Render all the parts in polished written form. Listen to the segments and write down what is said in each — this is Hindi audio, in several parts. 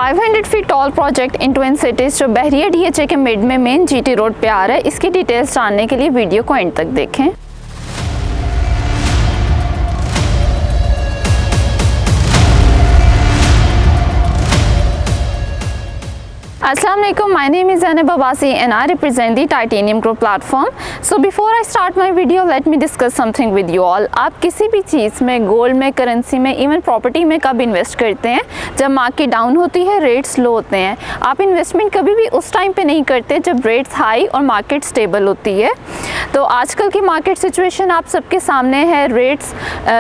500 feet tall project in twin cities जो बहरिया DHA के मिड में मेन GT रोड पे आ रहा है, इसकी डिटेल्स जानने के लिए वीडियो को एंड तक देखें। Assalamualaikum, my name is Zainab Abbasi and I represent the Titanium Group platform. So before I start my video, let me discuss something with you all. आप किसी भी चीज़ में, गोल्ड में, करेंसी में, इवन प्रॉपर्टी में कब इन्वेस्ट करते हैं? जब मार्केट डाउन होती है, रेट्स लो होते हैं। आप इन्वेस्टमेंट कभी भी उस टाइम पे नहीं करते जब रेट्स हाई और मार्केट स्टेबल होती है। तो आजकल की मार्केट सिचुएशन आप सबके सामने है, रेट्स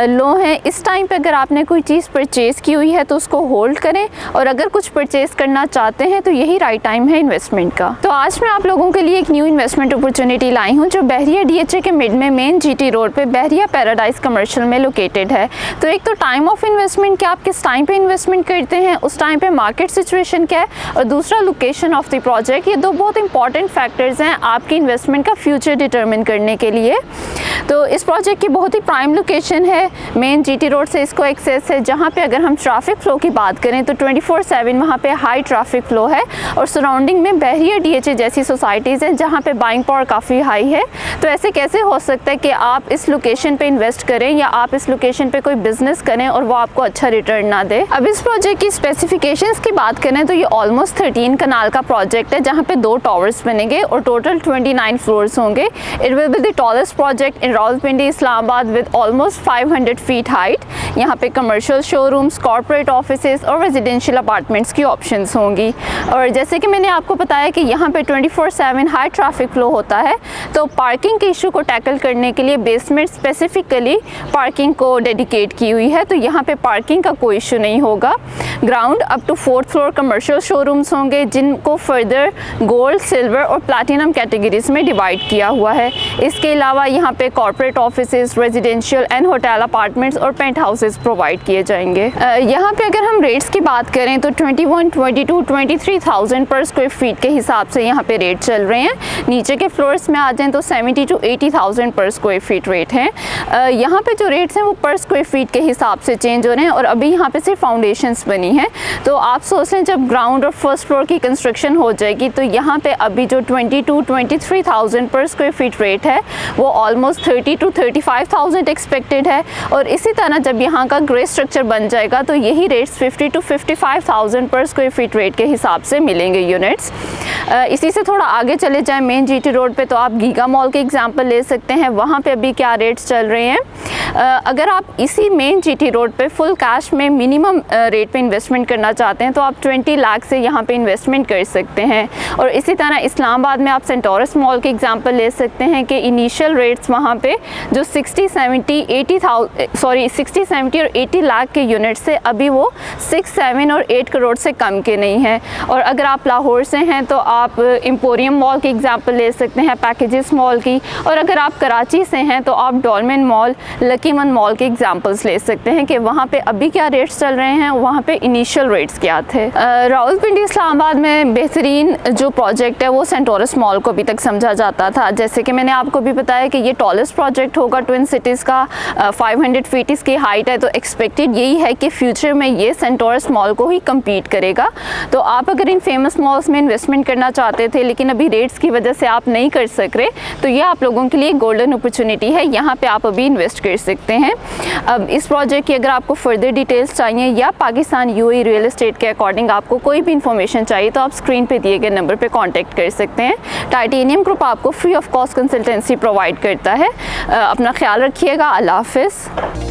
लो हैं। इस टाइम पे अगर आपने कोई चीज़ परचेज़ की हुई है तो उसको होल्ड करें, और अगर कुछ परचेज़ करना चाहते हैं तो यही राइट टाइम है इन्वेस्टमेंट का। तो आज मैं आप लोगों के लिए एक न्यू इन्वेस्टमेंट अपॉर्चुनिटी लाई हूँ जो बहरिया DHA के मिड में मेन GT रोड पे बहरिया पैराडाइज कमर्शियल में लोकेटेड है। तो एक तो टाइम ऑफ इन्वेस्टमेंट क्या, आप किस टाइम पे इन्वेस्टमेंट करते हैं, उस टाइम पे मार्केट सिचुएशन क्या है, और दूसरा लोकेशन ऑफ द प्रोजेक्ट। ये दो बहुत इंपॉर्टेंट फैक्टर्स हैं आपकी इन्वेस्टमेंट का फ्यूचर डिटरमिन करने के लिए। तो इस प्रोजेक्ट की बहुत ही प्राइम लोकेशन है, मेन GT रोड से इसको एक्सेस है, जहाँ पे अगर हम ट्रैफिक फ्लो की बात करें तो 24/7 वहाँ पे हाई ट्रैफिक फ्लो है, और सराउंडिंग में बहरिया DHA जैसी सोसाइटीज़ हैं जहाँ पे बाइंग पावर काफ़ी हाई है। तो ऐसे कैसे हो सकता है कि आप इस लोकेशन पे इन्वेस्ट करें या आप इस लोकेशन पे कोई बिजनेस करें और वो आपको अच्छा रिटर्न ना दे। अब इस प्रोजेक्ट की स्पेसिफिकेशंस की बात करें तो ये ऑलमोस्ट 13 कनाल का प्रोजेक्ट है, जहाँ पे 2 टावर्स बनेंगे और टोटल 29 फ्लोर्स होंगे। It will be the tallest project in Rawalpindi Islamabad with almost 500 feet height. यहाँ पे कमर्शियल शोरूम्स, कॉर्पोरेट ऑफिसेज और रेजिडेंशियल अपार्टमेंट्स की ऑप्शंस होंगी। और जैसे कि मैंने आपको बताया कि यहाँ पे 24/7 हाई ट्रैफिक फ्लो होता है, तो पार्किंग के इशू को टैकल करने के लिए बेसमेंट स्पेसिफिकली पार्किंग को डेडिकेट की हुई है, तो यहाँ पे पार्किंग का कोई इशू नहीं होगा। Ground up to 4th floor commercial showrooms होंगे, जिनको फर्दर गोल्ड, सिल्वर और प्लैटिनम कैटेगरीज में डिवाइड किया हुआ है। इसके अलावा यहाँ पे corporate offices, residential and hotel apartments और पेंट हाउसेज प्रोवाइड किए जाएंगे। यहाँ पे अगर हम रेट्स की बात करें तो 21, 22, 23,000 पर स्क्वायर फीट के हिसाब से यहाँ पे रेट चल रहे हैं। नीचे के फ्लोर्स में आ जाएं तो 70 to 80,000 पर स्क्वायर फीट रेट है। यहाँ पे जो रेट्स हैं वो पर स्क्वायर फीट के हिसाब से चेंज हो रहे हैं, और अभी यहाँ पे सिर्फ फाउंडेशंस बनी हैं। तो आप सोच लें जब ग्राउंड और फर्स्ट फ्लोर की कंस्ट्रक्शन हो जाएगी तो यहाँ पे अभी जो 22, 23,000 पर स्क्वायर फीट रेट है वो ऑलमोस्ट 30 to 35,000 एक्सपेक्टेड है। और इसी तरह जब यहाँ का ग्रे स्ट्रक्चर बन जाएगा तो यही रेट्स 50 to 55,000 पर स्क्वायर फीट रेट के हिसाब से मिलेंगे यूनिट्स। इसी से थोड़ा आगे चले जाएं मेन GT रोड पे तो आप गीगा मॉल के एग्जांपल ले सकते हैं, वहाँ पे अभी क्या रेट्स चल रहे हैं। अगर आप इसी मेन GT रोड पे फुल कैश में मिनिमम रेट पे इन्वेस्टमेंट करना चाहते हैं तो आप 20 लाख से यहाँ पे इन्वेस्टमेंट कर सकते हैं। और इसी तरह इस्लामाबाद में आप सेंटोरस मॉल के एग्जांपल ले सकते हैं कि इनिशियल रेट्स वहाँ पे जो 60, 70 और 80 लाख के यूनिट्स से अभी वो 6, 7 और 8 करोड़ से कम के नहीं हैं। और अगर आप लाहौर से हैं तो आप एम्पोरियम मॉल की एग्जांपल ले सकते हैं, पैकेजेस मॉल की, और अगर आप कराची से हैं तो आप Dolmen mall, lucky one mall के एग्जांपल्स ले सकते हैं कि वहाँ पे अभी क्या रेट्स चल रहे हैं, वहाँ पे इनिशियल रेट्स क्या थे। रावलपिंडी इस्लामाबाद में बेहतरीन जो प्रोजेक्ट है वो सेंटोरस मॉल को अभी तक समझा जाता था। जैसे कि मैंने आपको भी बताया कि ये टॉलेस्ट प्रोजेक्ट होगा ट्विन सिटीज़ का, 500 फीट इसकी हाइट है, तो एक्सपेक्टेड यही है कि फ्यूचर में ये सेंटोरस मॉल को ही कम्पीट करेगा। तो आप अगर इन फेमस मॉल्स में इन्वेस्टमेंट करना चाहते थे लेकिन अभी रेट्स की वजह से आप नहीं कर सक रहे, तो ये आप लोगों के लिए गोल्डन अपॉर्चुनिटी है, यहाँ पे आप अभी इन्वेस्ट कर सकते हैं। अब इस प्रोजेक्ट की अगर आपको फर्दर डिटेल्स चाहिए या पाकिस्तान UAE रियल एस्टेट के अकॉर्डिंग आपको कोई भी इंफॉर्मेशन चाहिए तो आप स्क्रीन पे दिए गए नंबर पे कांटेक्ट कर सकते हैं। टाइटेनियम ग्रुप आपको free of cost consultancy provide करता है। अपना ख्याल रखिएगा। अल्लाह हाफिज़।